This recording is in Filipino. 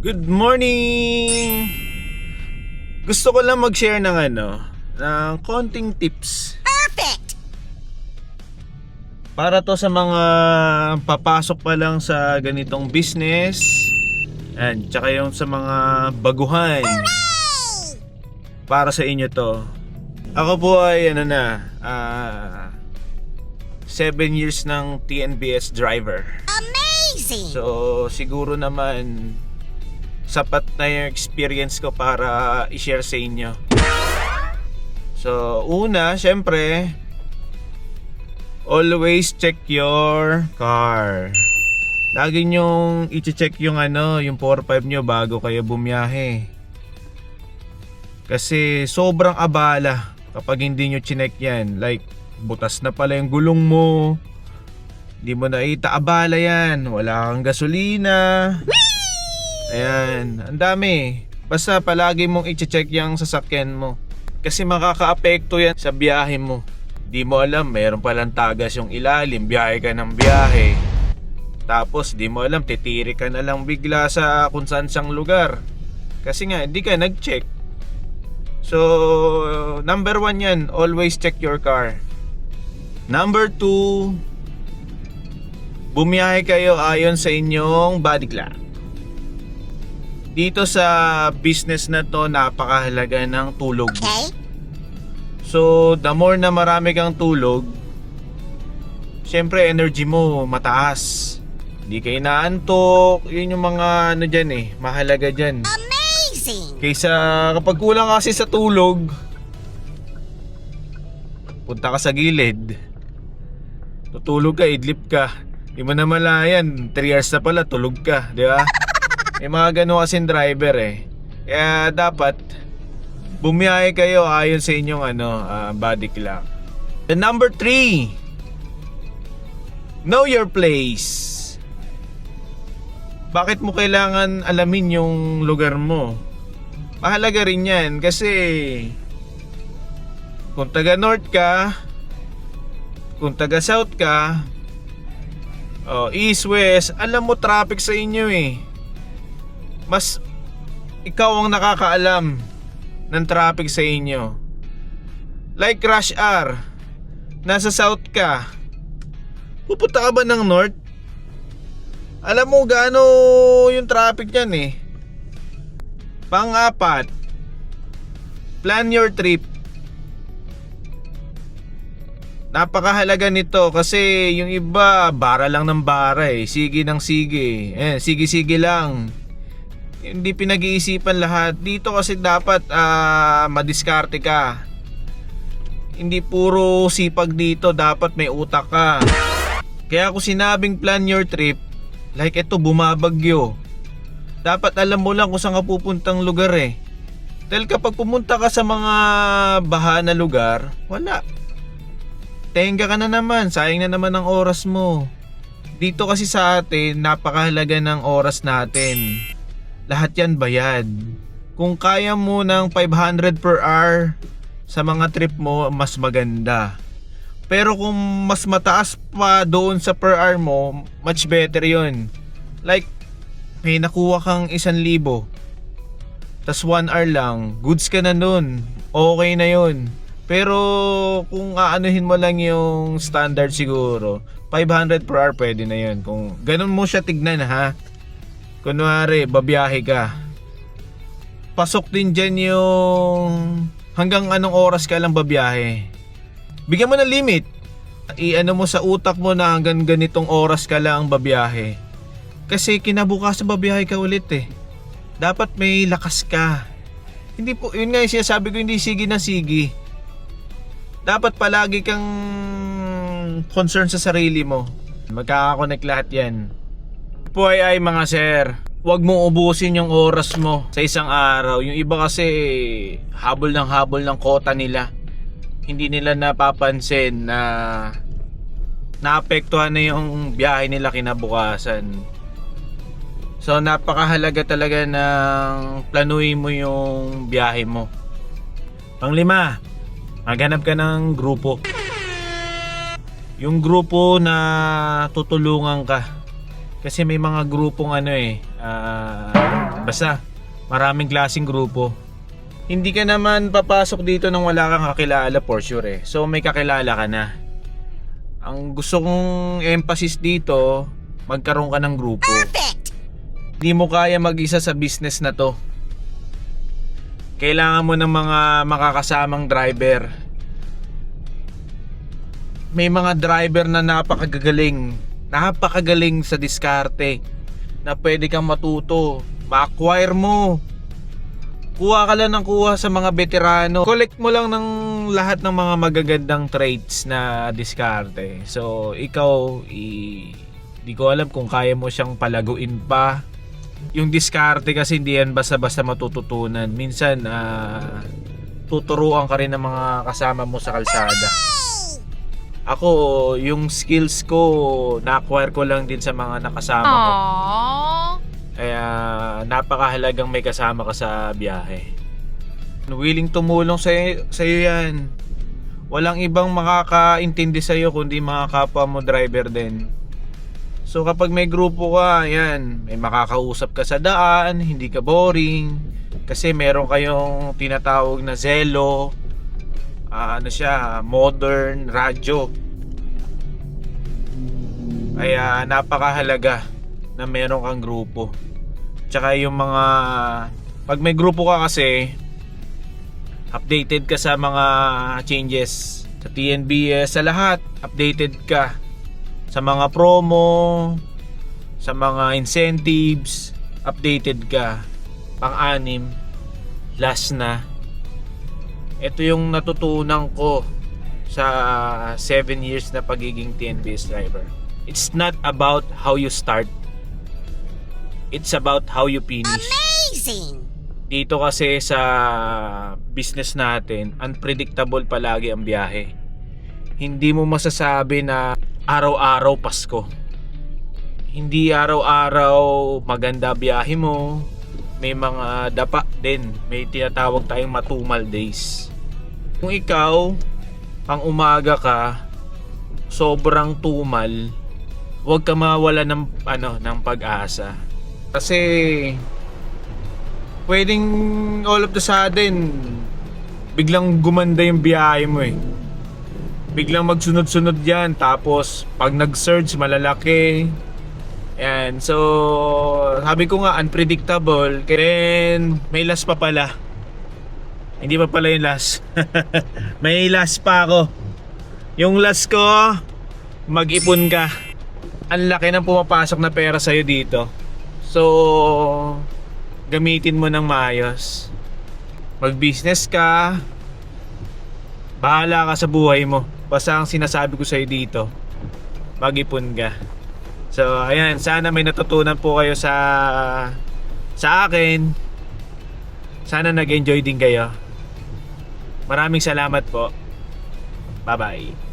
Good morning! Gusto ko lang mag-share ng ng konting tips. Perfect! Para to sa mga papasok pa lang sa ganitong business. And tsaka yung sa mga baguhan. Para sa inyo to. Ako po ay 7 years ng TNBS driver. Amazing! So siguro naman sapat na yung experience ko para i-share sa inyo. So una, syempre, always check your car. Lagi nyong i-check yung yung 4-5 nyo bago kayo bumiyahe. Kasi sobrang abala kapag hindi nyo chinek yan. Like, butas na pala yung gulong mo, hindi mo nakita, abala yan. Wala kang gasolina. Ayan, ang dami. Basta palagi mong i-check yung sasakyan mo. Kasi makaka-apekto yan sa biyahe mo. Di mo alam, mayroon palang tagas yung ilalim, biyahe ka ng biyahe. Tapos di mo alam, titiri ka na lang bigla sa kung saan siyang lugar. Kasi nga, hindi ka nag-check. So, number 1 yan, always check your car. Number 2, bumiyahe kayo ayon sa inyong body clock. Dito sa business na to, napakahalaga ng tulog. Okay. So, the more na marami kang tulog, syempre energy mo mataas. Hindi ka inaantok. Yun yung mga dyan mahalaga dyan. Amazing! Kaysa kapag kulang kasi sa tulog, punta ka sa gilid, tutulog ka, idlip ka. Di mo na malayan, 3 hours na pala, tulog ka, di ba? May mga gano'n kasing driver Kaya dapat bumiyahe kayo ayon sa inyong body clock. And number 3, know your place. Bakit mo kailangan alamin yung lugar mo? Mahalaga rin yan kasi kung taga north ka, kung taga south ka, east, west, alam mo traffic sa inyo Mas ikaw ang nakakaalam ng traffic sa inyo. Like rush hour, nasa south ka, pupunta ka ba ng north? Alam mo gaano yung traffic yan Pang-4, plan your trip. Napakahalaga nito kasi yung iba bara lang ng bara sige ng sige. Sige-sige lang. Hindi pinag-iisipan lahat. Dito kasi dapat madiskarte ka. Hindi puro sipag dito, dapat may utak ka. Kaya ako sinabing plan your trip, like ito bumabagyo, dapat alam mo lang kung saan ka pupuntang lugar Dahil kapag pumunta ka sa mga baha na lugar, wala. Tenga ka na naman, sayang na naman ang oras mo. Dito kasi sa atin, napakahalaga ng oras natin. Lahat yan bayad. Kung kaya mo ng 500 per hour sa mga trip mo, mas maganda. Pero kung mas mataas pa doon sa per hour mo, much better yun. Like, may nakuha kang 1,000, tas 1 hour lang, goods ka na nun. Okay na yun. Pero kung aanuhin mo lang yung standard siguro, 500 per hour pwede na yun. Kung ganun mo siya tignan kunwari, babiyahe ka, pasok din dyan yung hanggang anong oras ka lang babiyahe. Bigyan mo ng limit. I-ano mo sa utak mo na hanggang ganitong oras ka lang babiyahe. Kasi kinabukasan babiyahe ka ulit Dapat may lakas ka. Hindi po, yun nga yung sinasabi ko, hindi sige na sige. Dapat palagi kang concern sa sarili mo. Magkakakonect lahat yan. Po ay mga sir, huwag mong ubusin yung oras mo sa isang araw. Yung iba kasi habol ng kota nila. Hindi nila napapansin na naapektuhan na yung biyahe nila kinabukasan. So napakahalaga talaga ng planuhin mo yung biyahe mo. Pang-5, maghanap ka ng grupo. Yung grupo na tutulungan ka. Kasi may mga grupong Basta, maraming klaseng grupo. Hindi ka naman papasok dito nang wala kang kakilala for sure eh. So may kakilala ka na. Ang gusto kong emphasis dito, magkaroon ka ng grupo. Perfect! Hindi mo kaya mag-isa sa business na to. Kailangan mo ng mga makakasamang driver. May mga driver na napakagaling sa diskarte, na pwede kang matuto, ma-acquire mo. Kuha ka lang ng kuha sa mga veterano. Collect mo lang ng lahat ng mga magagandang traits na diskarte. So ikaw, di ko alam kung kaya mo siyang palaguin pa. Yung diskarte kasi hindi yan basta-basta matututunan. Minsan tuturuan ka rin ng mga kasama mo sa kalsada. Ako, yung skills ko, na-acquire ko lang din sa mga nakasama ko. Kaya napakahalagang may kasama ka sa biyahe. Willing tumulong sa'yo yan. Walang ibang makakaintindi sa'yo kundi mga kapwa mo driver din. So kapag may grupo ka, yan, may makakausap ka sa daan, hindi ka boring. Kasi meron kayong tinatawag na Zelo, modern radyo. Kaya napakahalaga na meron kang grupo. Tsaka yung mga, pag may grupo ka kasi, updated ka sa mga changes sa TNBS, sa lahat, updated ka sa mga promo, sa mga incentives, updated ka. Pang-anim, last na, ito yung natutunan ko sa 7 years na pagiging TNBS driver. It's not about how you start, it's about how you finish. Amazing! Dito kasi sa business natin, unpredictable palagi ang biyahe. Hindi mo masasabi na araw-araw Pasko. Hindi araw-araw maganda biyahe mo. May mga dapa din. May tinatawag tayong matumal days. Kung ikaw, pang umaga ka, sobrang tumal, huwag ka mawala ng pag-asa. Kasi pwedeng all of the sudden biglang gumanda yung biyahe mo eh. Biglang magsunod-sunod yan, tapos pag nag-surge malalaki. Yan, so sabi ko nga unpredictable. Then may last pa pala. Hindi pa pala yung last. May last pa ako. Yung last ko, mag-ipon ka. Ang laki ng pumapasok na pera sa'yo dito. So gamitin mo ng maayos. Mag-business ka. Bahala ka sa buhay mo. Basta ang sinasabi ko sa'yo dito, mag-ipon ka. So ayan, sana may natutunan po kayo sa akin. Sana nag-enjoy din kayo. Maraming salamat po. Bye-bye.